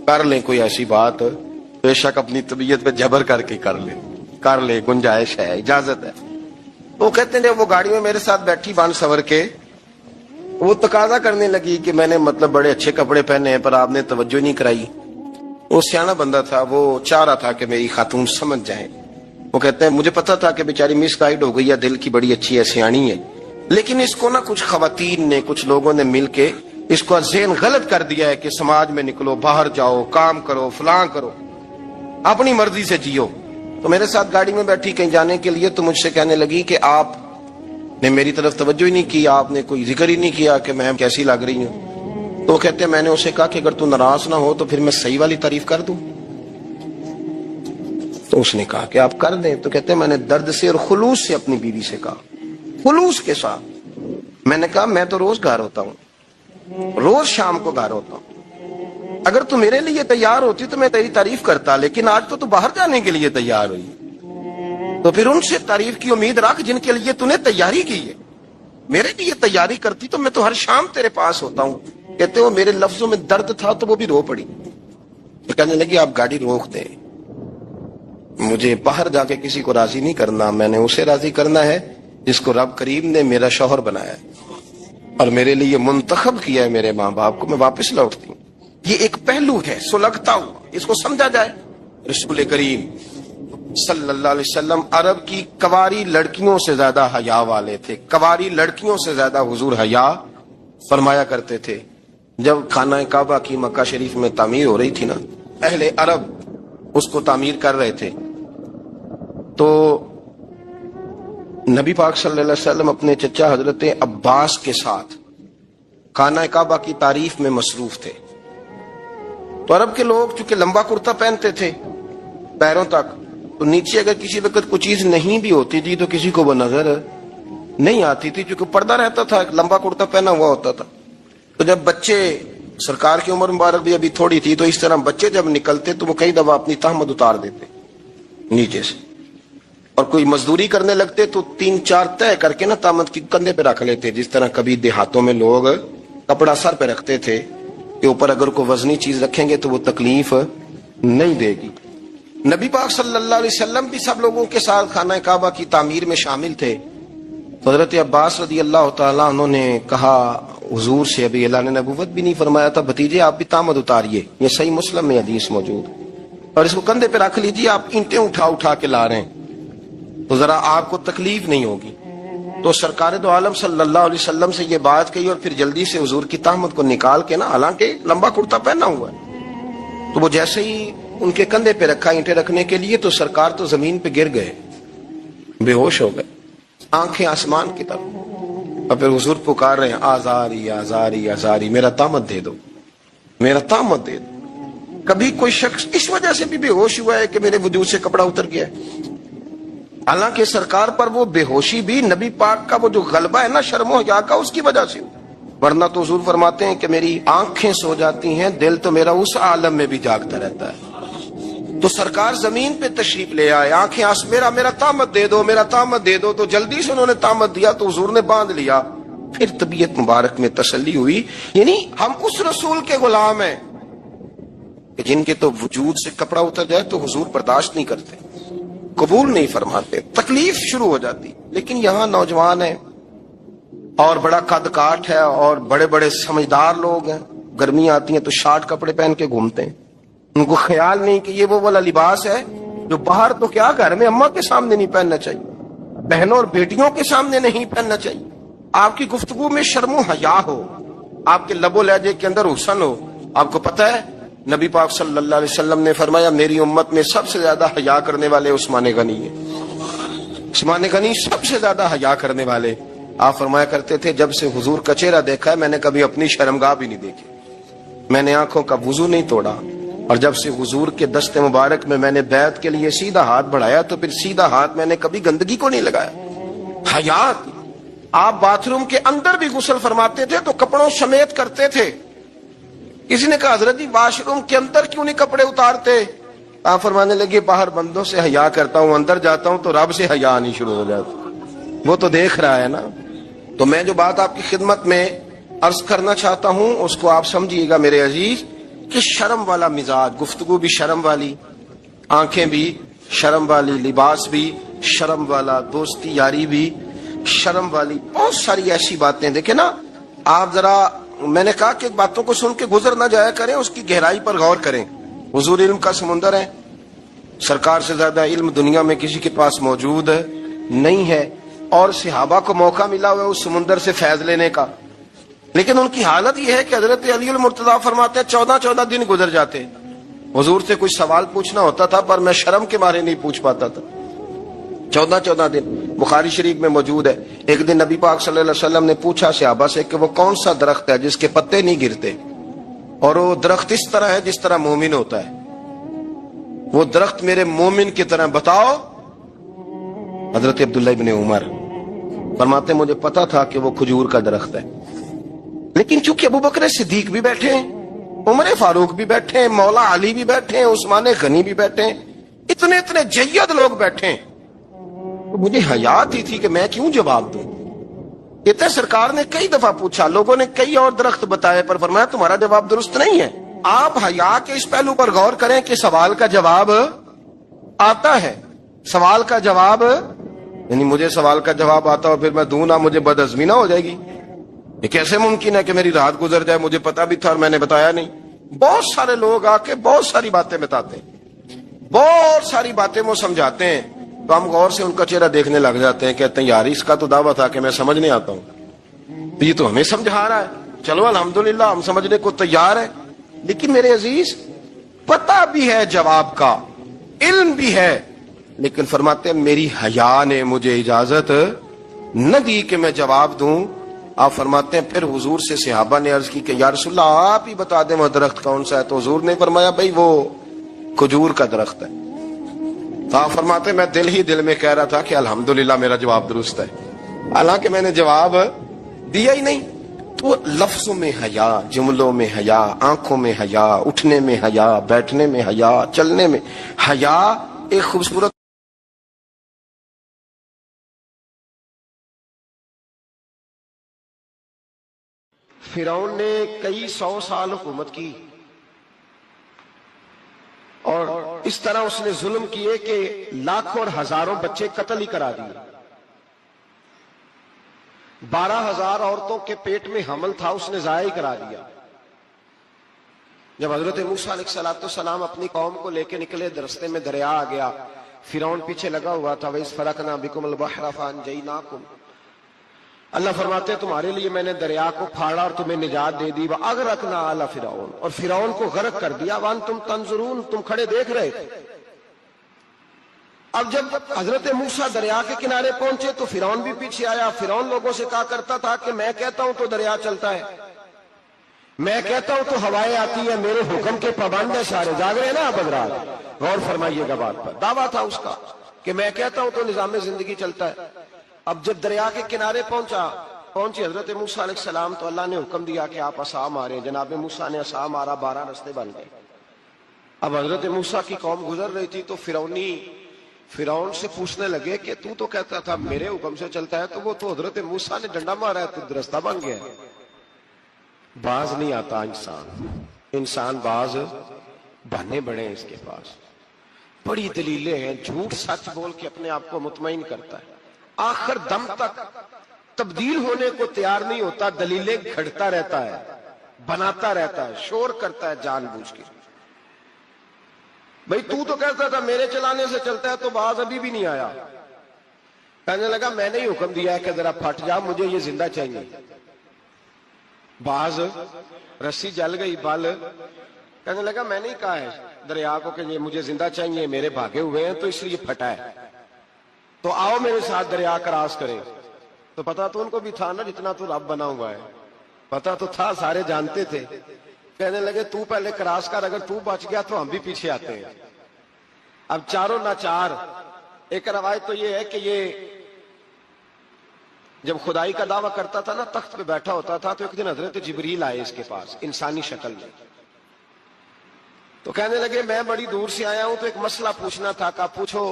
کر لیں کوئی ایسی بات، بے شک اپنی طبیعت پہ جبر کر کے کر لیں، گنجائش ہے، اجازت ہے۔ وہ کہتے ہیں جب وہ گاڑی میں میرے ساتھ بیٹھی بان سور کے، وہ تقاضا کرنے لگی کہ میں نے مطلب بڑے اچھے کپڑے پہنے ہیں پر آپ نے توجہ نہیں کرائی۔ وہ سیاںا بندہ تھا، وہ چاہ رہا تھا کہ میری خاتون سمجھ جائیں۔ وہ کہتے ہیں مجھے پتا تھا کہ بیچاری مس گائیڈ ہو گئی ہے، دل کی بڑی اچھی ہے، سیاਣੀ ہے، لیکن اس کو نا کچھ خواتین نے، کچھ لوگوں نے مل کے اس کو ذہن غلط کر دیا ہے کہ سماج میں نکلو، باہر جاؤ، کام کرو، فلاں کرو، اپنی مرضی سے جیو۔ تو میرے ساتھ گاڑی میں بیٹھی کہیں جانے کے لیے، تو مجھ سے کہنے لگی کہ آپ نے میری طرف توجہ ہی نہیں کی، آپ نے کوئی ذکر ہی نہیں کیا کہ میں کیسی لگ رہی ہوں۔ تو کہتے ہیں میں نے اسے کہا کہ اگر تو ناراض نہ ہو تو پھر میں صحیح والی تعریف کر دوں۔ تو اس نے کہا کہ آپ کر دیں۔ تو کہتے ہیں میں نے درد سے اور خلوص سے اپنی بیوی سے کہا، خلوص کے ساتھ میں نے کہا میں تو روز گھر ہوتا ہوں، روز شام کو گھر ہوتا ہوں، اگر تو میرے لیے تیار ہوتی تو میں تیری تعریف کرتا، لیکن آج تو باہر جانے کے لیے تیار ہوئی، تو پھر ان سے تعریف کی امید رکھ جن کے لیے تو نے تیاری کی ہے۔ میرے لیے تیاری کرتی تو میں تو ہر شام تیرے پاس ہوتا ہوں۔ کہتے ہو میرے لفظوں میں درد تھا تو وہ بھی رو پڑی۔ تو کہنے لگی آپ گاڑی روک دیں، مجھے باہر جا کے کسی کو راضی نہیں کرنا، میں نے اسے راضی کرنا ہے جس کو رب کریم نے میرا شوہر بنایا ہے اور میرے لیے منتخب کیا ہے میرے ماں باپ کو، میں واپس لوٹتی ہوں۔ یہ ایک پہلو ہے سلگتا ہوا، اس کو سمجھا جائے۔ رسول کریم صلی اللہ علیہ وسلم عرب کی کواری لڑکیوں سے زیادہ حیا والے تھے، کواری لڑکیوں سے زیادہ حضور حیا فرمایا کرتے تھے۔ جب خانہ کعبہ کی مکہ شریف میں تعمیر ہو رہی تھی نا، اہل عرب اس کو تعمیر کر رہے تھے، تو نبی پاک صلی اللہ علیہ وسلم اپنے چچا حضرت عباس کے ساتھ خانہ کعبہ کی تعریف میں مصروف تھے۔ تو عرب کے لوگ چونکہ لمبا کرتا پہنتے تھے پیروں تک، تو نیچے اگر کسی وقت کوئی چیز نہیں بھی ہوتی تھی تو کسی کو وہ نظر نہیں آتی تھی، چونکہ پردہ رہتا تھا، ایک لمبا کرتا پہنا ہوا ہوتا تھا۔ تو جب بچے، سرکار کی عمر مبارک بھی ابھی تھوڑی تھی، تو اس طرح بچے جب نکلتے تو وہ کئی دفعہ اپنی تہمت اتار دیتے نیچے سے، اور کوئی مزدوری کرنے لگتے تو 3-4 طے کر کے نا تہمت کی کندھے پہ رکھ لیتے، جس طرح کبھی دیہاتوں میں لوگ کپڑا سر پہ رکھتے تھے کہ اوپر اگر کوئی وزنی چیز رکھیں گے تو وہ تکلیف نہیں دے گی۔ نبی پاک صلی اللہ علیہ وسلم بھی سب لوگوں کے ساتھ خانہ کعبہ کی تعمیر میں شامل تھے۔ حضرت عباس رضی اللہ تعالیٰ عنہ نے کہا حضور سے، ابھی اللہ نے نبوت بھی نہیں فرمایا تھا، بھتیجے آپ بھی تامد اتاریے، یہ صحیح مسلم میں حدیث موجود، اور اس کو کندھے پہ رکھ لیجیے، آپ اینٹیں اٹھا اٹھا کے لا رہے ہیں تو ذرا آپ کو تکلیف نہیں ہوگی۔ تو سرکار دو عالم صلی اللہ علیہ وسلم سے یہ بات کہی، اور پھر جلدی سے حضور کی تہمت کو نکال کے نا، حالانکہ لمبا کرتا پہنا ہوا ہے، تو وہ جیسے ہی ان کے کندھے پہ رکھا اینٹیں رکھنے کے لیے، تو سرکار تو زمین پہ گر گئے، بے ہوش ہو گئے، آنکھیں آسمان کی طرف، اور پھر حضور پکار رہے ہیں آزاری آزاری آزاری، میرا تامت دے دو، میرا تامت دے دو۔ کبھی کوئی شخص اس وجہ سے بھی بے ہوش ہوا ہے کہ میرے وجود سے کپڑا اتر گیا ہے، حالانکہ سرکار پر وہ بے ہوشی بھی نبی پاک کا وہ جو غلبہ ہے نا شرم و حیا کا، اس کی وجہ سے، ورنہ تو حضور فرماتے ہیں کہ میری آنکھیں سو جاتی ہیں، دل تو میرا اس عالم میں بھی جاگتا رہتا ہے۔ تو سرکار زمین پہ تشریف لے آئے، آنکھیں میرا تامت دے دو، میرا تامت دے دو، تو جلدی سے انہوں نے تامت دیا تو حضور نے باندھ لیا، پھر طبیعت مبارک میں تسلی ہوئی۔ یعنی ہم اس رسول کے غلام ہیں کہ جن کے تو وجود سے کپڑا اتر جائے تو حضور برداشت نہیں کرتے، قبول نہیں فرماتے، تکلیف شروع ہو جاتی۔ لیکن یہاں نوجوان ہیں اور بڑا قد کاٹ ہے اور بڑے بڑے سمجھدار لوگ ہیں، گرمیاں آتی ہیں تو شارٹ کپڑے پہن کے گھومتے ہیں، ان کو خیال نہیں کہ یہ وہ والا لباس ہے جو باہر تو کیا گھر میں اماں کے سامنے نہیں پہننا چاہیے، بہنوں اور بیٹیوں کے سامنے نہیں پہننا چاہیے۔ آپ کی گفتگو میں شرم و حیا ہو، آپ کے لب و لہجے کے اندر حسن ہو۔ آپ کو پتہ ہے نبی پاک صلی اللہ علیہ وسلم نے فرمایا میری امت میں سب سے زیادہ حیا کرنے والے عثمان غنی ہیں، عثمان غنی سب سے زیادہ حیا کرنے والے۔ آپ فرمایا کرتے تھے جب سے حضور کا چہرہ دیکھا ہے میں نے کبھی اپنی شرمگاہ بھی نہیں دیکھی، میں نے آنکھوں کا وضو نہیں توڑا، اور جب سے حضور کے دست مبارک میں نے بیعت کے لیے سیدھا ہاتھ بڑھایا تو پھر سیدھا ہاتھ میں نے کبھی گندگی کو نہیں لگایا۔ حیات، آپ باتھ روم کے اندر بھی غسل فرماتے تھے تو کپڑوں سمیت کرتے تھے۔ کسی نے کہا حضرت جی واش روم کے اندر کیوں نہیں کپڑے اتارتے؟ آپ فرمانے لگے باہر بندوں سے حیا کرتا ہوں، اندر جاتا ہوں تو رب سے حیا آنی شروع ہو جاتی، وہ تو دیکھ رہا ہے نا۔ تو میں جو بات آپ کی خدمت میں عرض کرنا چاہتا ہوں اس کو آپ سمجھیے گا میرے عزیز، کہ شرم والا مزاج، گفتگو بھی شرم والی، آنکھیں بھی شرم والی، لباس بھی شرم والا، دوستی یاری بھی شرم والی، بہت ساری ایسی باتیں. دیکھیں نا آپ ذرا، میں نے کہا کہ باتوں کو سن کے گزر نہ جایا کریں، اس کی گہرائی پر غور کریں. حضور علم کا سمندر ہے، سرکار سے زیادہ علم دنیا میں کسی کے پاس موجود نہیں ہے، اور صحابہ کو موقع ملا ہوا ہے اس سمندر سے فیض لینے کا. لیکن ان کی حالت یہ ہے کہ حضرت علی المرتضیٰ فرماتے ہیں 14 دن گزر جاتے. حضور سے کچھ سوال پوچھنا ہوتا تھا پر میں شرم کے مارے نہیں پوچھ پاتا تھا. 14 دن بخاری شریف میں موجود ہے. ایک دن نبی پاک صلی اللہ علیہ وسلم نے پوچھا صحابہ سے کہ وہ کون سا درخت ہے جس کے پتے نہیں گرتے، اور وہ درخت اس طرح ہے جس طرح مومن ہوتا ہے، وہ درخت میرے مومن کی طرح بتاؤ. حضرت عبداللہ ابن عمر فرماتے مجھے پتا تھا کہ وہ کھجور کا درخت ہے، لیکن چونکہ ابو بکر صدیق بھی بیٹھے ہیں، عمر فاروق بھی بیٹھے ہیں، مولا علی بھی بیٹھے ہیں، عثمان غنی بھی بیٹھے ہیں، اتنے جید لوگ بیٹھے ہیں، تو مجھے حیا آتی تھی کہ میں کیوں جواب دوں. کہتے سرکار نے کئی دفعہ پوچھا، لوگوں نے کئی اور درخت بتائے، پر فرمایا تمہارا جواب درست نہیں ہے. آپ حیا کے اس پہلو پر غور کریں کہ سوال کا جواب آتا ہے. سوال کا جواب یعنی مجھے سوال کا جواب آتا ہو پھر میں دوں نہ، مجھے بدہضمی نہ ہو جائے گی. یہ کیسے ممکن ہے کہ میری رات گزر جائے، مجھے پتا بھی تھا اور میں نے بتایا نہیں. بہت سارے لوگ آ کے بہت ساری باتیں بتاتے ہیں، بہت ساری باتیں وہ سمجھاتے ہیں، تو ہم غور سے ان کا چہرہ دیکھنے لگ جاتے ہیں، کہتے ہیں یار اس کا تو دعویٰ تھا کہ میں سمجھ نہیں آتا ہوں، یہ تو ہمیں سمجھا رہا ہے، چلو الحمدللہ ہم سمجھنے کو تیار ہیں. لیکن میرے عزیز پتہ بھی ہے جواب کا، علم بھی ہے، لیکن فرماتے ہیں میری حیا نے مجھے اجازت نہ دی کہ میں جواب دوں. آپ فرماتے ہیں پھر حضور سے صحابہ نے عرض کی کہ یا رسول اللہ آپ ہی بتا دیں وہ درخت کون سا ہے. تو حضور نے فرمایا بھئی وہ کھجور کا درخت ہے. تو آپ فرماتے ہیں میں دل میں کہہ رہا تھا کہ الحمدللہ میرا جواب درست ہے، حالانکہ میں نے جواب دیا ہی نہیں. تو لفظوں میں حیا، جملوں میں حیا، آنکھوں میں حیا، اٹھنے میں حیا، بیٹھنے میں حیا، چلنے میں حیا ایک خوبصورت. فرعون نے کئی 100 سال حکومت کی اور اس طرح اس نے ظلم کیے کہ لاکھوں اور ہزاروں بچے قتل ہی کرا دیے. 12,000 عورتوں کے پیٹ میں حمل تھا اس نے ضائع کرا دیا. جب حضرت موسیٰ علیہ السلام اپنی قوم کو لے کے نکلے، رستے میں دریا آ گیا، فرعون پیچھے لگا ہوا تھا. وَإِذْ فَرَقْنَا بِكُمُ الْبَحْرَ فَأَنْجَيْنَاكُمْ، اللہ فرماتے ہیں تمہارے لیے میں نے دریا کو پھاڑا اور تمہیں نجات دے دی. وَأَغْرَقْنَا آلَ فِرْعَوْنَ، اور فرعون کو غرق کر دیا. وَأَنْتُمْ تَنْظُرُونَ، تم کھڑے دیکھ رہے تھے. اب جب حضرت موسیٰ دریا کے کنارے پہنچے تو فرعون بھی پیچھے آیا. فرعون لوگوں سے کہا کرتا تھا کہ میں کہتا ہوں تو دریا چلتا ہے، میں کہتا ہوں تو ہوائیں آتی ہیں، میرے حکم کے پابند ہیں سارے. جاگ رہے ہیں نا آپ حضرات، غور فرمائیے گا بات پر. دعویٰ تھا اس کا کہ میں کہتا ہوں تو نظام زندگی چلتا ہے. اب جب دریا کے کنارے پہنچی حضرت موسیٰ علیہ السلام تو اللہ نے حکم دیا کہ آپ عصا ماریں. جناب موسیٰ نے عصا مارا، 12 رستے بن گئے. اب حضرت موسیٰ کی قوم گزر رہی تھی تو فرعون سے پوچھنے لگے کہ تو کہتا تھا میرے حکم سے چلتا ہے، تو وہ تو حضرت موسیٰ نے ڈنڈا مارا ہے تو رستہ بن گیا ہے. باز نہیں آتا انسان باز بہانے بڑے ہیں اس کے پاس، بڑی دلیلیں ہیں، جھوٹ سچ بول کے اپنے آپ کو مطمئن کرتا ہے، آخر دم تک تبدیل ہونے کو تیار نہیں ہوتا، دلیلیں گھڑتا رہتا ہے، بناتا رہتا ہے، شور کرتا ہے جان بوجھ کے. بھئی تو کہتا تھا میرے چلانے سے چلتا ہے، تو باز ابھی بھی نہیں آیا. کہنے لگا میں نے ہی حکم دیا ہے کہ ذرا پھٹ جا، مجھے یہ زندہ چاہیے. باز رسی جل گئی، بل کہنے لگا میں نے ہی کہا ہے دریا کو کہ یہ مجھے زندہ چاہیے، میرے بھاگے ہوئے ہیں تو اس لیے پھٹا ہے، تو آؤ میرے ساتھ دریا کراس کرے. تو پتا تو ان کو بھی تھا نا جتنا تو رب بنا ہوا ہے، پتا تو تھا، سارے جانتے تھے. کہنے لگے تو پہلے کراس کر، اگر تو بچ گیا تو ہم بھی پیچھے آتے ہیں. اب چاروں ناچار. ایک روایت تو یہ ہے کہ یہ جب خدائی کا دعویٰ کرتا تھا نا، تخت پہ بیٹھا ہوتا تھا، تو ایک دن حضرت جبریل آئے اس کے پاس انسانی شکل میں. تو کہنے لگے میں بڑی دور سے آیا ہوں تو ایک مسئلہ پوچھنا تھا. کہا پوچھو.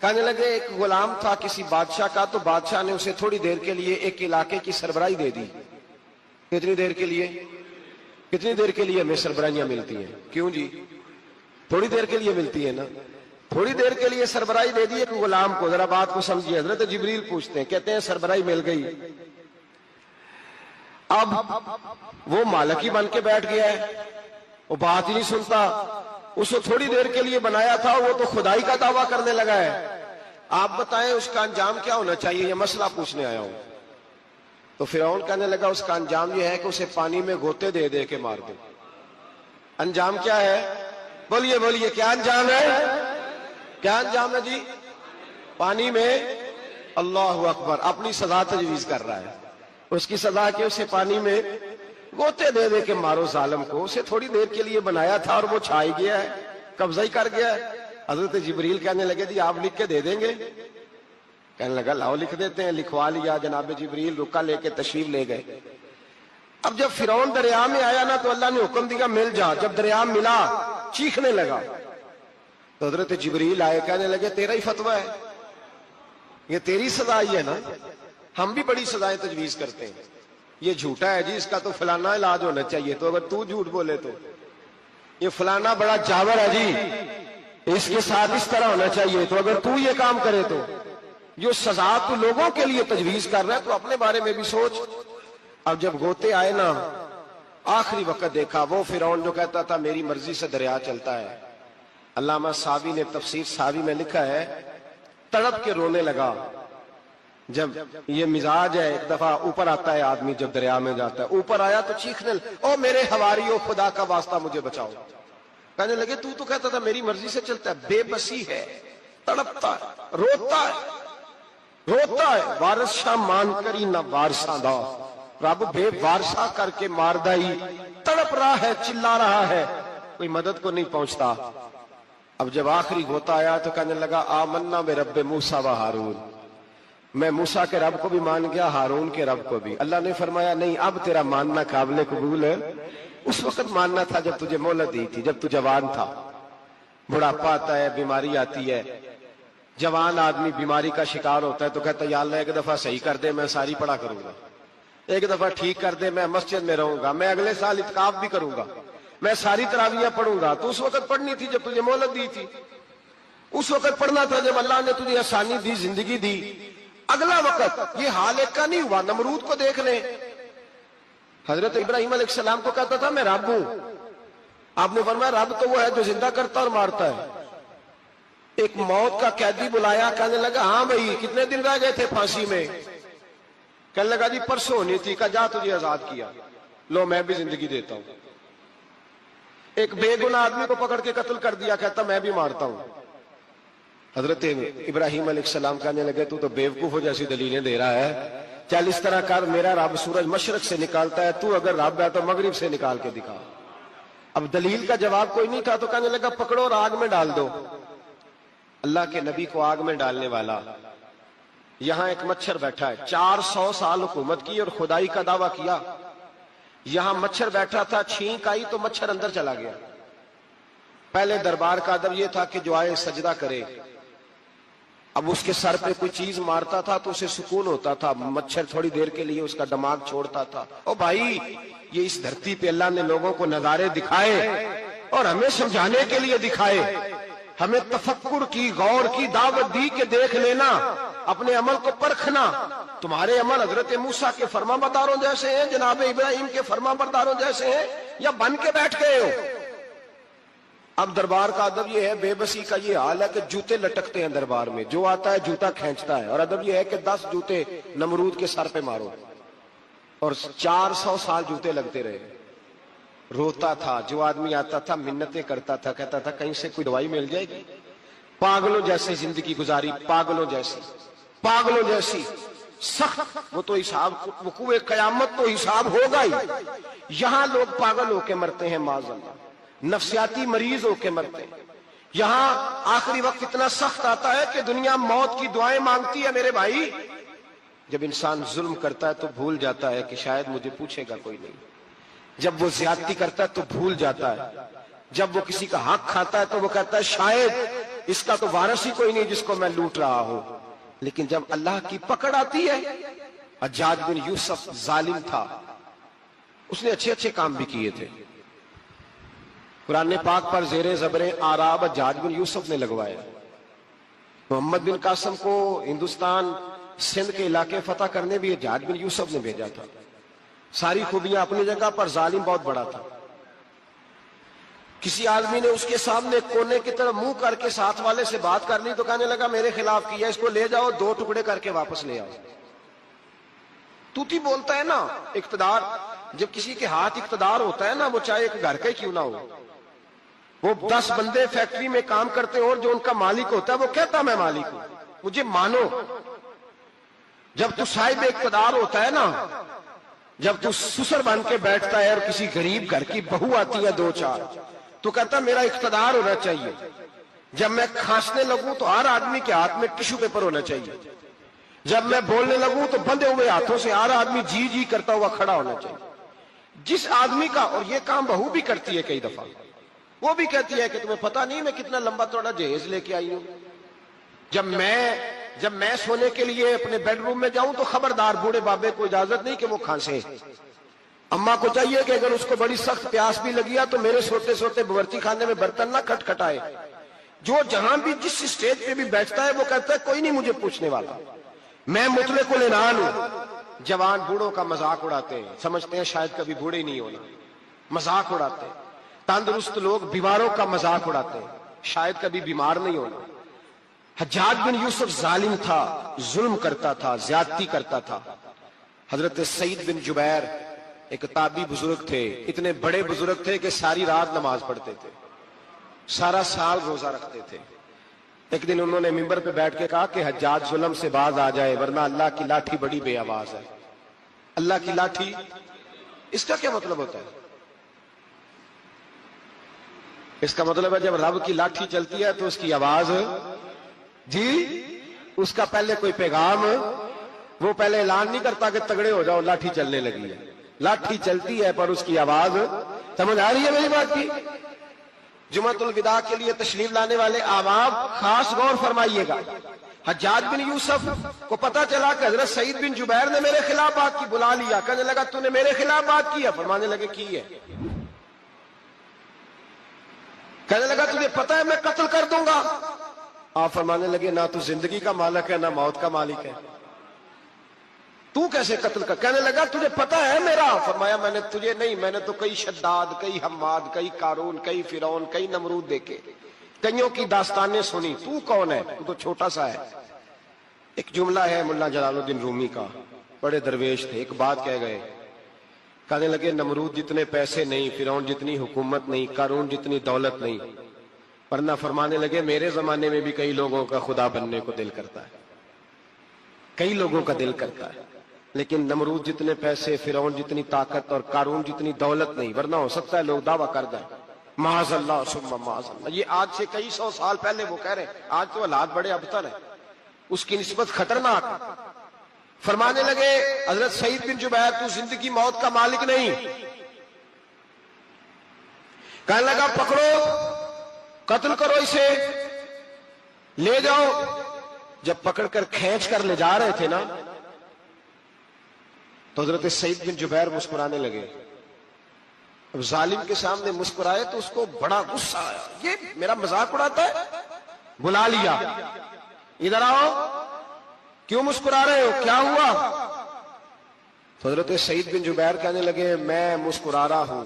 کہنے لگے ایک غلام تھا کسی بادشاہ کا، تو بادشاہ نے اسے تھوڑی دیر کے لیے ایک علاقے کی سربراہی دے دی. کتنی دیر کے لیے؟ کتنی دیر کے لیے ہمیں سربراہیاں ملتی ہیں؟ کیوں جی؟ تھوڑی دیر کے لیے ملتی ہے نا. تھوڑی دیر کے لیے سربراہی دے دی ایک غلام کو. ذرا بات کو سمجھیے. حضرت جبریل پوچھتے ہیں, کہتے ہیں سربراہی مل گئی. اب وہ مالک ہی بن کے بیٹھ گیا ہے, وہ بات ہی نہیں سنتا. اس کو تھوڑی دیر کے لیے بنایا تھا, وہ تو خدائی کا دعویٰ کرنے لگا ہے. آپ بتائیں اس کا انجام کیا ہونا چاہیے؟ یہ مسئلہ پوچھنے آیا ہوں. تو فرعون کہنے لگا اس کا انجام یہ ہے کہ اسے پانی میں گوتے دے دے کے مار دے. انجام کیا ہے؟ بولیے بولیے, کیا انجام ہے؟ کیا انجام ہے جی؟ پانی میں. اللہ اکبر, اپنی سزا تجویز کر رہا ہے. اس کی سزا کہ اسے پانی میں گوتے دے دے کے مارو ظالم کو. اسے تھوڑی دیر کے لیے بنایا تھا اور وہ چھائی گیا ہے, قبضہ ہی کر گیا ہے. حضرت جبریل کہنے لگے جی آپ لکھ کے دے دیں گے؟ کہنے لگا لاؤ لکھ دیتے ہیں. لکھوا لیا. جناب جبریل رکا لے کے تشریف لے گئے. اب جب فرعون دریا میں آیا نا تو اللہ نے حکم دیا مل جا. جب دریا ملا چیخنے لگا تو حضرت جبریل آئے, کہنے لگے تیرا ہی فتویٰ ہے, یہ تیری سزا ہی ہے نا. ہم بھی بڑی سزائیں تجویز کرتے ہیں. یہ جھوٹا ہے جی, اس کا تو فلانا علاج ہونا چاہیے, تو اگر تو جھوٹ بولے تو یہ فلانا بڑا جاور ہے جی, اس کے ساتھ اس طرح ہونا چاہیے, تو اگر تو یہ کام کرے تو جو سزا تو لوگوں کے لیے تجویز کر رہا ہے تو اپنے بارے میں بھی سوچ. اب جب گوتے آئے نا, آخری وقت دیکھا وہ فرعون جو کہتا تھا میری مرضی سے دریا چلتا ہے. علامہ ساوی نے تفسیر ساوی میں لکھا ہے تڑپ کے رونے لگا. جب یہ مزاج ہے, ایک دفعہ اوپر آتا ہے آدمی جب دریا میں جاتا ہے, اوپر آیا تو چیخنے او میرے حواریو خدا کا واسطہ مجھے بچاؤ. کہنے لگے تو کہتا تھا میری مرضی سے چلتا ہے. بے بسی ہے, تڑپتا ہے, روتا ہے. وارث شاہ مان کری نہ وارثاں دا, رب بے وارثہ کر کے مار دائی. تڑپ رہا ہے, چلا رہا ہے, کوئی مدد کو نہیں پہنچتا. اب جب آخری ہوتا آیا تو کہنے لگا آمنا بے رب موسیٰ و ہارون, میں موسیٰ کے رب کو بھی مان گیا, ہارون کے رب کو بھی. اللہ نے فرمایا نہیں, اب تیرا ماننا قابل قبول ہے. اس وقت ماننا تھا جب تجھے مہلت دی تھی, جب تو جوان تھا. بڑھاپا آتا ہے, بیماری آتی ہے, جوان آدمی بیماری کا شکار ہوتا ہے تو کہتا ہے یا اللہ ایک دفعہ صحیح کر دے, میں ساری پڑھا کروں گا. ایک دفعہ ٹھیک کر دے, میں مسجد میں رہوں گا, میں اگلے سال اعتکاف بھی کروں گا, میں ساری تراویحیں پڑھوں گا. تو اس وقت پڑھنی تھی جب تجھے مہلت دی تھی. اس وقت پڑھنا تھا جب اللہ نے تجھے آسانی دی, زندگی دی. اگلا وقت یہ حال ایک کا نہیں ہوا. نمرود کو دیکھ لیں, حضرت ابراہیم علیہ السلام کو کہتا تھا میں رب ہوں. آپ نے فرمایا رب تو وہ ہے جو زندہ کرتا اور مارتا ہے. ایک موت کا قیدی بلایا, کہنے لگا ہاں بھائی کتنے دن رہ گئے تھے پھانسی میں؟ کہنے لگا جی پرسوں ہونی تھی. کہا جا تجھے آزاد کیا, لو میں بھی زندگی دیتا ہوں. ایک بے گناہ آدمی کو پکڑ کے قتل کر دیا, کہتا میں بھی مارتا ہوں. حضرت ابراہیم علیہ السلام کہنے لگے تو بیوقوفوں جیسی دلیلیں دے رہا ہے, چل اس طرح کر, میرا رب سورج مشرق سے نکالتا ہے, تو اگر رب ہے تو مغرب سے نکال کے دکھا. اب دلیل کا جواب کوئی نہیں تھا تو کہنے لگا پکڑو اور آگ میں ڈال دو. اللہ کے نبی کو آگ میں ڈالنے والا. یہاں ایک مچھر بیٹھا ہے, 400 سال حکومت کی اور خدائی کا دعویٰ کیا. یہاں مچھر بیٹھا تھا, چھینک آئی تو مچھر اندر چلا گیا. پہلے دربار کا ادب یہ تھا کہ جو آئے سجدہ کرے. اب اس کے سر پہ کوئی چیز مارتا تھا تو اسے سکون ہوتا تھا, مچھر تھوڑی دیر کے لیے اس کا دماغ چھوڑتا تھا. او بھائی یہ اس دھرتی پہ اللہ نے لوگوں کو نظارے دکھائے اور ہمیں سمجھانے کے لیے دکھائے, ہمیں تفکر کی, غور کی دعوت دی کہ دیکھ لینا, اپنے عمل کو پرکھنا. تمہارے عمل حضرت موسیٰ کے فرما برداروں جیسے ہیں, جناب ابراہیم کے فرما برداروں جیسے ہیں, یا بن کے بیٹھ گئے ہو؟ اب دربار کا ادب یہ ہے, بے بسی کا یہ حال ہے کہ جوتے لٹکتے ہیں دربار میں, جو آتا ہے جوتا کھینچتا ہے. اور ادب یہ ہے کہ 10 جوتے نمرود کے سر پہ مارو, اور 400 سال جوتے لگتے رہے. روتا تھا, جو آدمی آتا تھا منتیں کرتا تھا, کہتا تھا کہیں سے کوئی دوائی مل جائے گی. پاگلوں جیسی زندگی گزاری, پاگلوں جیسی سخت. وہ تو حساب وقوع قیامت تو حساب ہوگا ہی. یہاں لوگ پاگل ہو کے مرتے ہیں, معاذ اللہ, نفسیاتی مریض ہو کے مرتے ہیں. یہاں آخری وقت اتنا سخت آتا ہے کہ دنیا موت کی دعائیں مانگتی ہے. میرے بھائی جب انسان ظلم کرتا ہے تو بھول جاتا ہے کہ شاید مجھے پوچھے گا کوئی نہیں. جب وہ زیادتی کرتا ہے تو بھول جاتا ہے. جب وہ کسی کا حق کھاتا ہے تو وہ کہتا ہے شاید اس کا تو وارث ہی کوئی نہیں جس کو میں لوٹ رہا ہوں. لیکن جب اللہ کی پکڑ آتی ہے, حجاج بن یوسف ظالم تھا, اس نے اچھے اچھے کام بھی کیے تھے. قرآن پاک پر زیر زبریں آراب حجاج بن یوسف نے لگوایا. محمد بن قاسم کو ہندوستان سندھ کے علاقے فتح کرنے بھی حجاج بن یوسف نے بھیجا تھا. ساری خوبیاں اپنی جگہ پر، ظالم بہت بڑا تھا. کسی آدمی نے اس کے سامنے کونے کی طرف منہ کر کے ساتھ والے سے بات کر لی تو کہنے لگا میرے خلاف کیا، اس کو لے جاؤ 2 ٹکڑے کر کے واپس لے آؤ. توتی بولتا ہے نا اقتدار، جب کسی کے ہاتھ اقتدار ہوتا ہے نا، وہ چاہے ایک گھر کا ہی کیوں نہ ہو، وہ 10 بندے فیکٹری میں کام کرتے ہیں اور جو ان کا مالک ہوتا ہے وہ کہتا میں مالک ہوں، مجھے مانو. جب تو صاحب اقتدار ہوتا ہے نا، جب تو سسر بن کے بیٹھتا ہے اور کسی غریب گھر کی بہو آتی ہے 2-4 تو کہتا میرا اقتدار ہونا چاہیے. جب میں کھانسنے لگوں تو ہر آدمی کے ہاتھ میں ٹشو پیپر ہونا چاہیے. جب میں بولنے لگوں تو بندھے ہوئے ہاتھوں سے ہر آدمی جی جی کرتا ہوا کھڑا ہونا چاہیے. جس آدمی کا، اور یہ کام بہو بھی کرتی ہے کئی دفعہ، وہ بھی کہتی ہے کہ تمہیں پتہ نہیں میں کتنا لمبا چوڑا جہیز لے کے آئی ہوں. جب میں سونے کے لیے اپنے بیڈ روم میں جاؤں تو خبردار بوڑھے بابے کو اجازت نہیں کہ وہ کھانسے. اماں کو چاہیے کہ اگر اس کو بڑی سخت پیاس بھی لگی ہے تو میرے سوتے سوتے باورچی خانے میں برتن نہ کھٹکھٹائے. جو جہاں بھی جس اسٹیج پہ بھی بیٹھتا ہے وہ کہتا ہے کوئی نہیں مجھے پوچھنے والا، میں مطلق العنان ہوں. جوان بوڑھوں کا مذاق اڑاتے ہیں، سمجھتے ہیں شاید کبھی بوڑھے نہیں ہونا، مذاق اڑاتے ہیں. تندرست لوگ بیماروں کا مذاق اڑاتے ہیں، شاید کبھی بیمار نہیں ہونا. حجاج بن یوسف ظالم تھا، ظلم کرتا تھا، زیادتی کرتا تھا. حضرت سعید بن جبیر ایک تابعی بزرگ تھے، اتنے بڑے بزرگ تھے کہ ساری رات نماز پڑھتے تھے، سارا سال روزہ رکھتے تھے. ایک دن انہوں نے ممبر پہ بیٹھ کے کہا کہ حجاج ظلم سے باز آ جائے ورنہ اللہ کی لاٹھی بڑی بے آواز ہے. اللہ کی لاٹھی، اس کا کیا مطلب ہوتا ہے؟ اس کا مطلب ہے جب رب کی لاٹھی چلتی ہے تو اس کی آواز، جی اس کا پہلے کوئی پیغام، وہ پہلے اعلان نہیں کرتا کہ تگڑے ہو جاؤ لاٹھی چلنے لگی ہے. لاٹھی چلتی ہے پر اس کی آواز، سمجھ آ رہی ہے میری بات کی؟ جمعۃ الوداع کے لیے تشریف لانے والے احباب خاص غور فرمائیے گا. حجاج بن یوسف کو پتا چلا کہ حضرت سعید بن جبیر نے میرے خلاف بات کی، بلا لیا، کہنے لگا تو نے میرے خلاف بات کی ہے؟ فرمانے لگے کی ہے. کہنے لگا تجھے پتا ہے میں قتل کر دوں گا؟ آپ فرمانے لگے نہ تو زندگی کا مالک ہے نہ موت کا مالک ہے، تو کیسے قتل کر؟ کہنے لگا تجھے پتا ہے میرا؟ فرمایا میں نے تجھے نہیں، میں نے تو کئی شداد، کئی حماد، کئی قارون، کئی فرعون، کئی نمرود دیکھے، کئیوں کی داستانیں سنی، تو کون ہے؟ تو چھوٹا سا ہے. ایک جملہ ہے ملا جلال الدین رومی کا، بڑے درویش تھے، ایک بات کہہ گئے، کہنے لگے نمرود جتنے پیسے نہیں، فرعون جتنی حکومت نہیں، قارون جتنی دولت نہیں، ورنہ فرمانے لگے میرے زمانے میں بھی کئی لوگوں کا خدا بننے کو دل کرتا ہے، کئی لوگوں کا دل کرتا ہے، لیکن نمرود جتنے پیسے، فرعون جتنی طاقت اور قارون جتنی دولت نہیں، ورنہ ہو سکتا ہے لوگ دعویٰ کر دیں معاذ اللہ ثم معاذ اللہ. یہ آج سے کئی 100 سال پہلے وہ کہہ رہے ہیں، آج تو حالات بڑے ابتر ہیں، اس کی نسبت خطرناک. فرمانے لگے حضرت سعید بن جبیر تو زندگی موت کا مالک نہیں. کہنے لگا پکڑو، قتل کرو اسے، لے جاؤ. جب پکڑ کر کھینچ کر لے جا رہے تھے نا تو حضرت سعید بن جبیر مسکرانے لگے. اب ظالم کے سامنے مسکرائے تو اس کو بڑا غصہ آیا، یہ میرا مذاق اڑاتا ہے. بلا لیا، ادھر آؤ، کیوں مسکرا رہے ہو، کیا ہوا؟ تو حضرت سعید بن جبیر کہنے لگے میں مسکرا رہا ہوں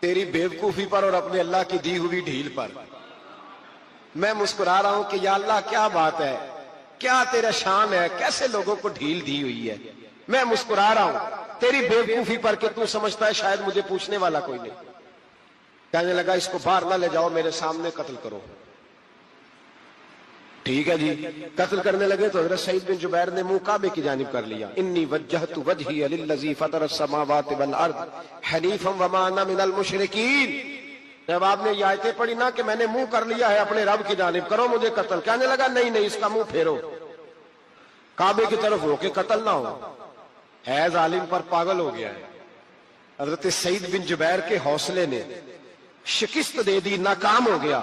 تیری بیوقوفی پر اور اپنے اللہ کی دی ہوئی ڈھیل پر. میں مسکرا رہا ہوں کہ یا اللہ کیا بات ہے، کیا تیرا شان ہے، کیسے لوگوں کو ڈھیل دی ہوئی ہے. میں مسکرا رہا ہوں تیری بیوقوفی پر کہ تو سمجھتا ہے شاید مجھے پوچھنے والا کوئی نہیں. کہنے لگا اس کو باہر نہ لے جاؤ، میرے سامنے قتل کرو. ٹھیک ہے جی، قتل کرنے لگے تو حضرت سعید بن جبیر نے منہ کعبے کی جانب کر لیا. انی وجہت وجہی للذی فطر السماوات والارض حنیفا وما انا من المشرکین. جب آپ نے یہ آیتیں پڑھی نا کہ میں نے منہ کر لیا ہے اپنے رب کی جانب، کرو مجھے قتل، کہنے لگا نہیں نہیں، اس کا منہ پھیرو، کعبے کی طرف ہو کے قتل نہ ہو. ہے ظالم پر پاگل ہو گیا ہے. حضرت سعید بن جبیر کے حوصلے نے شکست دے دی، ناکام ہو گیا،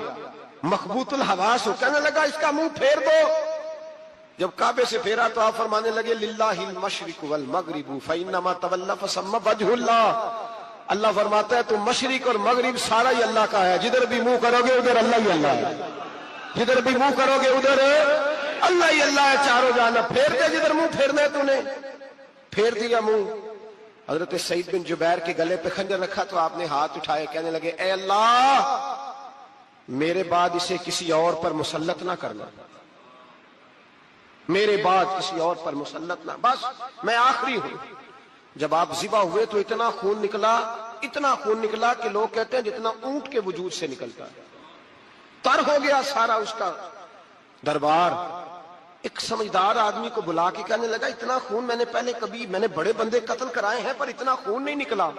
مخبوط الحواس ہو. کہنے لگا اس کا منہ پھیر دو. جب کعبے سے پھیرا تو آپ فرمانے لگے للہ المشرق والمغرب فانما تولى فثم وجه اللہ. اللہ فرماتا ہے تو مشرق اور مغرب سارا ہی اللہ کا ہے، جدھر بھی منہ کرو گے ادھر اللہ ہی اللہ ہے، جدھر بھی منہ کرو گے ادھر اللہ ہی اللہ ہے. چاروں جانا پھیر دے، جدھر منہ پھیرنا ہے تو نے پھیر دیا منہ. حضرت سعید بن جبیر کے گلے پہ خنجر رکھا تو آپ نے ہاتھ اٹھائے، کہنے لگے اے اللہ میرے بعد اسے کسی اور پر مسلط نہ کرنا، میرے بعد کسی اور پر مسلط نہ، بس میں آخری ہوں. جب آپ ذبح ہوئے تو اتنا خون نکلا کہ لوگ کہتے ہیں جتنا اونٹ کے وجود سے نکلتا ہے. تر ہو گیا سارا اس کا دربار. ایک سمجھدار آدمی کو بلا کے کہنے لگا اتنا خون میں نے بڑے بندے قتل کرائے ہیں پر اتنا خون نہیں نکلا.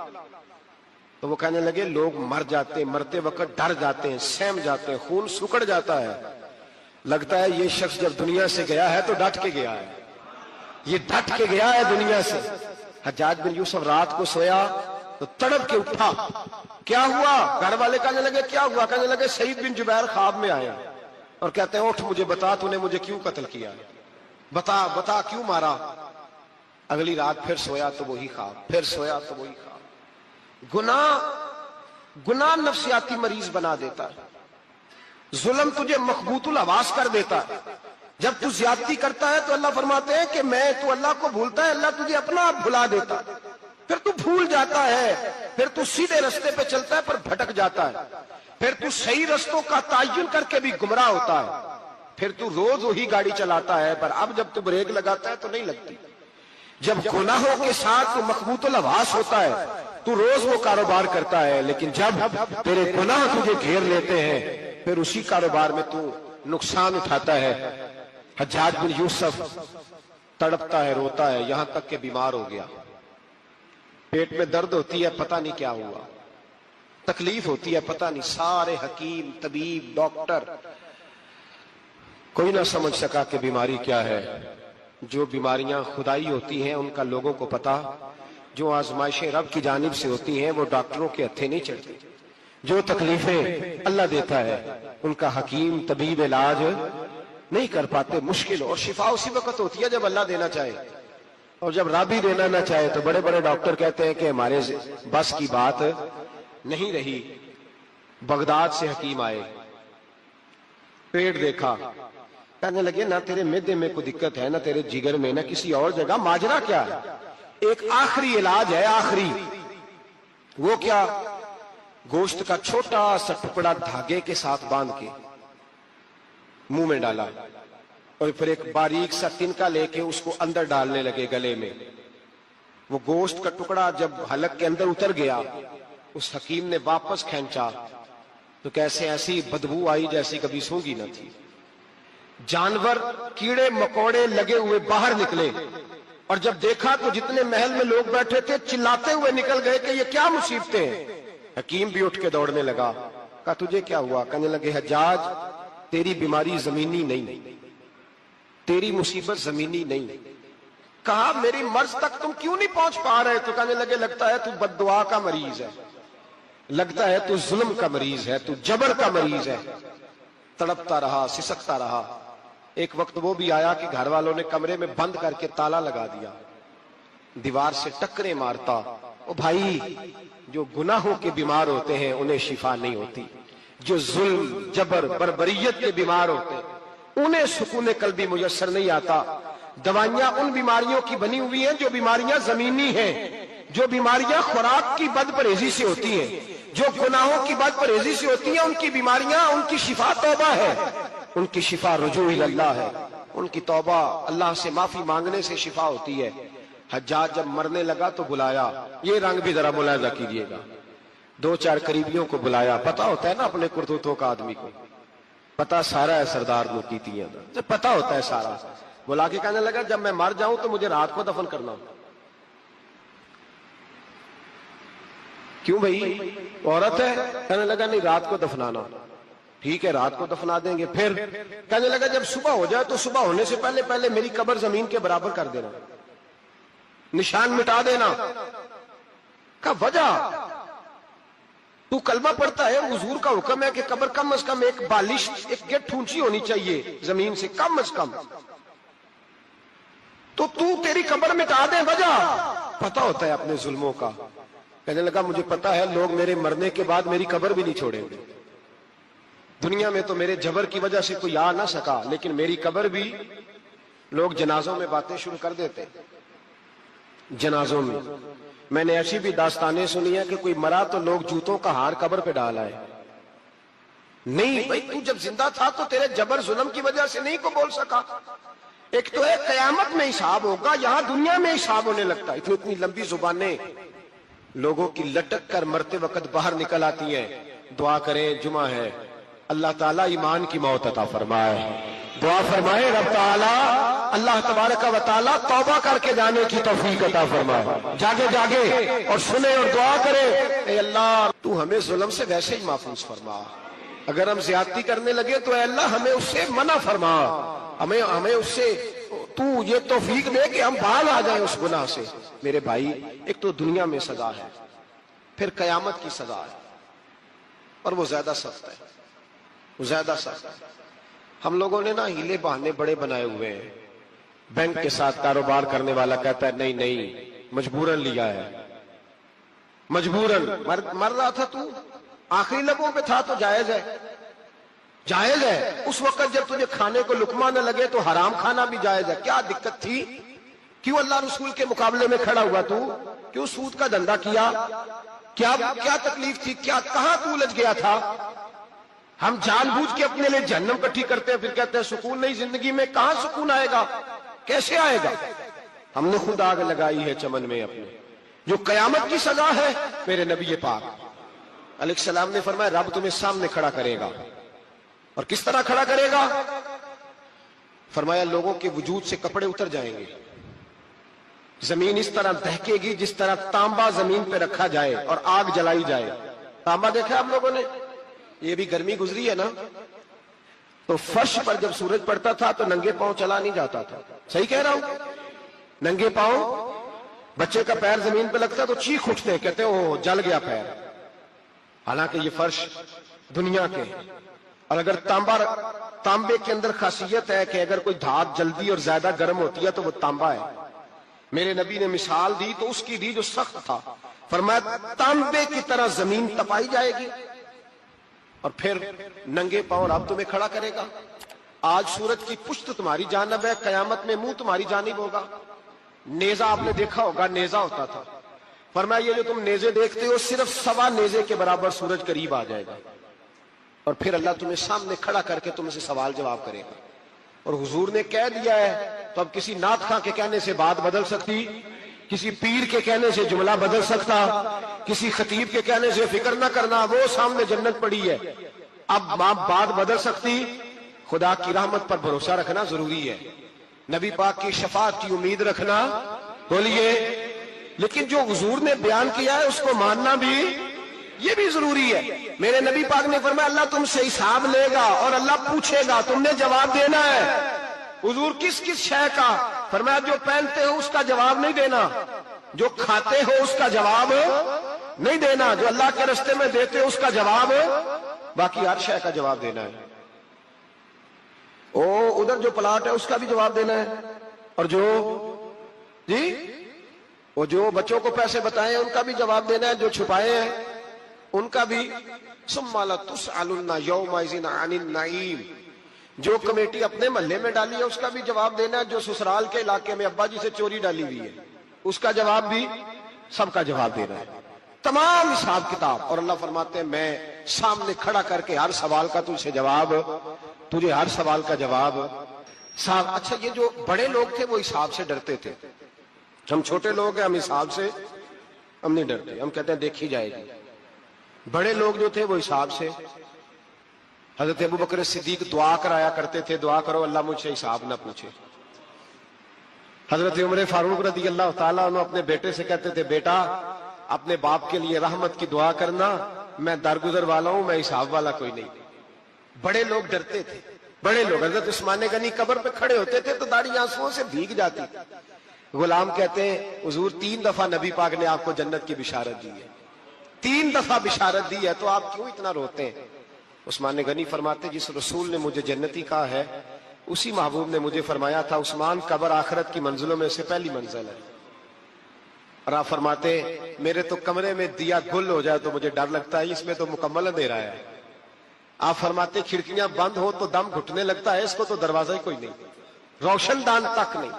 تو وہ کہنے لگے لوگ مر جاتے ہیں، مرتے وقت ڈر جاتے ہیں، سہم جاتے ہیں، خون سکڑ جاتا ہے. لگتا ہے یہ شخص جب دنیا سے گیا ہے تو ڈٹ کے گیا ہے، یہ ڈٹ کے گیا ہے دنیا سے. حجاج بن یوسف رات کو سویا تو تڑپ کے اٹھا. کیا ہوا؟ گھر والے کہنے لگے کیا ہوا؟ کہنے لگے سعید بن جبیر خواب میں آیا اور کہتے ہیں اٹھ مجھے بتا تو نے مجھے کیوں قتل کیا، بتا کیوں مارا. اگلی رات پھر سویا تو وہی خواب، پھر سویا تو وہی خواب. گناہ نفسیاتی مریض بنا دیتا ہے، ظلم تجھے مخبوط الحواس کر دیتا ہے. جب تو زیادتی کرتا ہے تو اللہ فرماتے ہیں کہ تو اللہ کو بھولتا ہے، اللہ تجھے اپنا آپ بھلا دیتا ہے. پھر تو بھول جاتا ہے، پھر تو سیدھے رستے پہ چلتا ہے پر بھٹک جاتا ہے، پھر تو صحیح رستوں کا تعین کر کے بھی گمراہ ہوتا ہے. پھر تو روز وہی گاڑی چلاتا ہے پر اب جب تو بریک لگاتا ہے تو نہیں لگتی. جب گناہوں کے ساتھ تو مخبوط الحواس ہوتا ہے تو روز وہ کاروبار کرتا ہے، لیکن جب تیرے گناہ تجھے گھیر لیتے ہیں پھر اسی کاروبار میں تو نقصان اٹھاتا ہے. حجاج بن یوسف تڑپتا ہے، روتا ہے، یہاں تک کہ بیمار ہو گیا. پیٹ میں درد ہوتی ہے، پتہ نہیں کیا ہوا، تکلیف ہوتی ہے پتہ نہیں. سارے حکیم، طبیب، ڈاکٹر کوئی نہ سمجھ سکا کہ بیماری کیا ہے. جو بیماریاں خدائی ہوتی ہیں ان کا لوگوں کو پتا، جو آزمائشیں رب کی جانب سے ہوتی ہیں وہ ڈاکٹروں کے ہتھے نہیں چڑھتی. جو تکلیفیں اللہ دیتا ہے ان کا حکیم طبیب علاج نہیں کر پاتے، مشکل. اور شفا اسی وقت ہوتی ہے جب اللہ دینا چاہے، اور جب رب ہی دینا نہ چاہے تو بڑے بڑے ڈاکٹر کہتے ہیں کہ ہمارے بس کی بات نہیں رہی. بغداد سے حکیم آئے، پیٹ دیکھا، کہنے لگے نہ تیرے معدے میں کوئی دقت ہے، نہ تیرے جگر میں، نہ کسی اور جگہ، ماجرا کیا ہے؟ ایک آخری علاج ہے، آخری. وہ کیا؟ گوشت کا چھوٹا سا ٹکڑا دھاگے کے ساتھ باندھ کے منہ میں ڈالا اور پھر ایک باریک سا تنکا لے کے اس کو اندر ڈالنے لگے گلے میں. وہ گوشت کا ٹکڑا جب حلق کے اندر اتر گیا اس حکیم نے واپس کھینچا تو کیسے ایسی بدبو آئی جیسی کبھی سونگی نہ تھی. جانور کیڑے مکوڑے لگے ہوئے باہر نکلے اور جب دیکھا تو جتنے محل میں لوگ بیٹھے تھے چلاتے ہوئے نکل گئے کہ یہ کیا مصیبتیں ہیں. حکیم بھی اٹھ کے دوڑنے لگا. کہا تجھے کیا ہوا؟ کہنے لگے حجاج تیری بیماری زمینی نہیں، تیری مصیبت زمینی نہیں. کہا میری مرض تک تم کیوں نہیں پہنچ پا رہے؟ تو کہنے لگے لگتا ہے تو بد دعا کا مریض ہے، لگتا ہے تو ظلم کا مریض ہے، تو جبر کا مریض ہے. تڑپتا رہا، سسکتا رہا. ایک وقت وہ بھی آیا کہ گھر والوں نے کمرے میں بند کر کے تالا لگا دیا، دیوار سے ٹکرے مارتا. او بھائی جو گناہوں کے بیمار ہوتے ہیں انہیں شفا نہیں ہوتی، جو ظلم، جبر، بربریت کے بیمار ہوتے ہیں انہیں سکون قلبی میسر نہیں آتا. دوائیاں ان بیماریوں کی بنی ہوئی ہیں جو بیماریاں زمینی ہیں، جو بیماریاں خوراک کی بد پرہیزی سے ہوتی ہیں، جو گناہوں کی بد پرہیزی سے ہوتی ہیں. ان کی بیماریاں، ان کی شفا توبہ ہے، ان کی شفا رجوع اللہ ہے، ان کی توبہ اللہ سے معافی مانگنے سے شفا ہوتی ہے. حجاج جب مرنے لگا تو بلایا، یہ رنگ بھی ذرا ملاحظہ کیجئے گا، 2-4 قریبیوں کو بلایا. پتا ہوتا ہے نا اپنے کرتوتوں کا آدمی کو، پتا سارا ہے سردار لوٹیتیاں کا، پتا ہوتا ہے سارا. بلا کے کہنے لگا جب میں مر جاؤں تو مجھے رات کو دفن کرنا. کیوں بھائی عورت ہے؟ کہنے لگا نہیں رات کو دفنانا. ٹھیک ہے رات کو دفنا دیں گے. پھر کہنے لگا جب صبح ہو جائے تو صبح ہونے سے پہلے پہلے میری قبر زمین کے برابر کر دینا، نشان مٹا دینا. کا وجہ تو کلمہ پڑھتا ہے، حضور کا حکم ہے کہ قبر کم از کم ایک بالش، ایک گٹھ اونچی ہونی چاہیے زمین سے، کم از کم. تو تیری قبر مٹا دے وجہ پتہ ہوتا ہے اپنے ظلموں کا. کہنے لگا مجھے پتا ہے لوگ میرے مرنے کے بعد میری قبر بھی نہیں چھوڑیں گے. دنیا میں تو میرے جبر کی وجہ سے کوئی آ نہ سکا، لیکن میری قبر بھی لوگ جنازوں میں باتیں شروع کر دیتے. جنازوں میں نے ایسی بھی داستانیں سنی ہیں کہ کوئی مرا تو لوگ جوتوں کا ہار قبر پہ ڈال آئے. نہیں بھائی، تو جب زندہ تھا تو تیرے جبر ظلم کی وجہ سے نہیں کو بول سکا. ایک تو ہے قیامت میں حساب ہوگا، یہاں دنیا میں حساب ہونے لگتا ہے. اتنی لمبی زبانیں لوگوں کی لٹک کر مرتے وقت باہر نکل آتی ہیں. دعا کریں، جمعہ ہے، اللہ تعالیٰ ایمان کی موت عطا فرمائے. دعا فرمائے رب تعالیٰ اللہ تبارک و تعالیٰ توبہ کر کے جانے کی توفیق عطا فرمائے. جاگے اور سنے اور دعا کرے، اے اللہ تو ہمیں ظلم سے ویسے ہی محفوظ فرما. اگر ہم زیادتی کرنے لگے تو اے اللہ ہمیں اس سے منع فرما. ہمیں اس سے تو یہ توفیق دے کہ ہم باہر آ جائیں اس گناہ سے. میرے بھائی، ایک تو دنیا میں سزا ہے، پھر قیامت کی سزا ہے، اور وہ زیادہ سخت ہے. وہ زیادہ سخت ہے. ہم لوگوں نے نا ہیلے بہانے بڑے بنائے ہوئے ہیں. بینک کے ساتھ کاروبار کرنے والا کہتا ہے نہیں مجبوراً لیا ہے، مجبوراً. مر رہا تھا تو آخری لبوں پہ تھا تو جائز ہے. جائز ہے. اس وقت جب تجھے کھانے کو لقمہ نہ لگے تو حرام کھانا بھی جائز ہے. کیا دقت تھی؟ کیوں اللہ رسول کے مقابلے میں کھڑا ہوا تو؟ کیوں سود کا دھندا کیا؟ کیا تکلیف تھی؟ کہاں تو الجھ گیا تھا؟ ہم جان بوجھ کے اپنے لیے جہنم کٹھی کرتے ہیں، پھر کہتے ہیں سکون نہیں زندگی میں. کہاں سکون آئے گا؟ کیسے آئے گا؟ ہم نے خود آگ لگائی ہے چمن میں اپنے. جو قیامت کی سزا ہے، میرے نبی پاک علیہ السلام نے فرمایا رب تمہیں سامنے کھڑا کرے گا. اور کس طرح کھڑا کرے گا؟ فرمایا لوگوں کے وجود سے کپڑے اتر جائیں گے، زمین اس طرح دہکے گی جس طرح تانبا زمین پہ رکھا جائے اور آگ جلائی جائے. تانبا دیکھا آپ لوگوں نے؟ یہ بھی گرمی گزری ہے نا، تو فرش پر جب سورج پڑتا تھا تو ننگے پاؤں چلا نہیں جاتا تھا. صحیح کہہ رہا ہوں؟ ننگے پاؤں، بچے کا پیر زمین پہ لگتا تو چیخ اٹھتے، کہتے او جل گیا پیر. حالانکہ یہ فرش دنیا کے. اور اگر تانبے کے اندر خاصیت ہے کہ اگر کوئی دھات جلدی اور زیادہ گرم ہوتی ہے تو وہ تانبا ہے. میرے نبی نے مثال دی تو اس کی دی جو سخت تھا. فرمایا تانبے کی طرح زمین تپائی جائے گی اور پھر ننگے پاؤں رب تمہیں کھڑا کرے گا. آج سورج کی پشت تمہاری جانب ہے، قیامت میں منہ تمہاری جانب ہوگا. نیزہ آپ نے دیکھا ہوگا، نیزہ ہوتا تھا. فرمایا یہ جو تم نیزے دیکھتے ہو صرف 1.25 نیزے کے برابر سورج قریب آ جائے گا، اور پھر اللہ تمہیں سامنے کھڑا کر کے تم سے سوال جواب کرے گا. اور حضور نے کہہ دیا ہے تو اب کسی نعت خواں کے کہنے سے بات بدل سکتی، کسی پیر کے کہنے سے جملہ بدل سکتا، کسی خطیب کے کہنے سے فکر نہ کرنا وہ سامنے جنت پڑی ہے، اب بات بدل سکتی. خدا کی رحمت پر بھروسہ رکھنا ضروری ہے، نبی پاک کی شفاعت کی امید رکھنا. بولیے. لیکن جو حضور نے بیان کیا ہے اس کو ماننا بھی یہ بھی ضروری ہے. میرے نبی پاک نے فرمایا اللہ تم سے حساب لے گا اور اللہ پوچھے گا، تم نے جواب دینا ہے. حضور کس شے کا؟ فرمایا جو پہنتے ہو اس کا جواب نہیں دینا، جو کھاتے ہو اس کا جواب نہیں دینا، جو اللہ کے راستے میں دیتے ہو اس کا جواب، باقی ہر شے کا جواب دینا ہے. ادھر جو پلاٹ ہے اس کا بھی جواب دینا ہے، اور جو بچوں کو پیسے بتائے ان کا بھی جواب دینا ہے، جو چھپائے ہیں ان کا بھی. ثم لتسألن یومئذ عن النعیم. جو کمیٹی اپنے محلے میں ڈالی ہے اس کا بھی جواب دینا ہے، جو سسرال کے علاقے میں ابا جی سے چوری ڈالی ہوئی ہے اس کا جواب بھی، سب کا جواب دینا ہے. تمام حساب کتاب. اور اللہ فرماتے ہیں میں سامنے کھڑا کر کے ہر سوال کا تجھے ہر سوال کا جواب صاحب. اچھا یہ جو بڑے لوگ تھے وہ حساب سے ڈرتے تھے، ہم چھوٹے لوگ ہیں ہم حساب سے ہم نہیں ڈرتے، ہم کہتے ہیں دیکھی جائے گی. بڑے لوگ جو تھے وہ حساب سے. حضرت ابو بکر صدیق دعا کرایا کرتے تھے، دعا کرو اللہ مجھ سے حساب نہ پوچھے. حضرت عمر فاروق رضی اللہ تعالیٰ عنہ اپنے بیٹے سے کہتے تھے بیٹا اپنے باپ کے لیے رحمت کی دعا کرنا، میں درگزر والا ہوں، میں حساب والا کوئی نہیں. بڑے لوگ ڈرتے تھے. بڑے لوگ حضرت عثمان غنی قبر پہ کھڑے ہوتے تھے تو داڑھی آنسوؤں سے بھیگ جاتی. غلام کہتے ہیں حضور 3 دفعہ نبی پاک نے آپ کو جنت کی بشارت دی ہے، 3 دفعہ بشارت دی ہے، تو آپ کیوں اتنا روتے ہیں؟ عثمان غنی فرماتے جس رسول نے مجھے جنتی کہا ہے اسی محبوب نے مجھے فرمایا تھا عثمان قبر آخرت کی منزلوں میں سے پہلی منزل ہے، اور آپ فرماتے میرے تو کمرے میں دیا گل ہو جائے تو مجھے ڈر لگتا ہے، اس میں تو مکمل اندھیرا ہے۔ آپ فرماتے کھڑکیاں بند ہو تو دم گھٹنے لگتا ہے، اس کو تو دروازہ ہی کوئی نہیں، روشن دان تک نہیں۔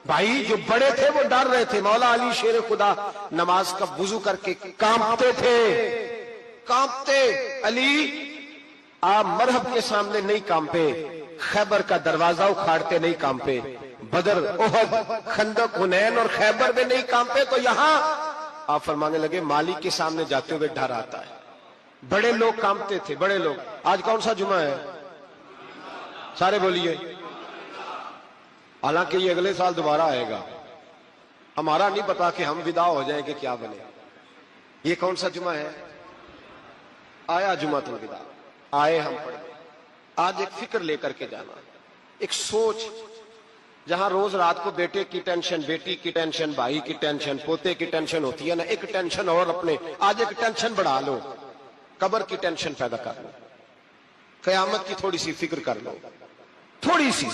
بھائی جو بڑے تھے وہ ڈر رہے تھے۔ مولا علی شیر خدا نماز کا وضو کر کے کانپتے تھے، کانپتے۔ علی آپ مرحب کے سامنے نہیں کانپے، خیبر کا دروازہ اکھاڑتے نہیں کانپے، بدر، احد، خندق، حنین اور خیبر میں نہیں کانپے، تو یہاں آپ فرمانے لگے مالک کے سامنے جاتے ہوئے ڈر آتا ہے۔ بڑے لوگ کانپتے تھے، بڑے لوگ۔ آج کون سا جمعہ ہے؟ سارے بولیے۔ حالانکہ یہ اگلے سال دوبارہ آئے گا، ہمارا نہیں پتا کہ ہم ودا ہو جائیں کہ کیا بنے۔ یہ کون سا جمعہ ہے؟ آیا جمعۃ الوداع، آئے ہم پڑھ گئے۔ آج ایک فکر لے کر کے جانا، ایک سوچ، جہاں روز رات کو بیٹے کی ٹینشن، بیٹی کی ٹینشن، بھائی کی ٹینشن، پوتے کی ٹینشن ہوتی ہے نا، ایک ٹینشن اور اپنے آج ایک ٹینشن بڑھا لو، قبر کی ٹینشن پیدا کر لو، قیامت کی تھوڑی سی فکر کر لو، تھوڑی سی۔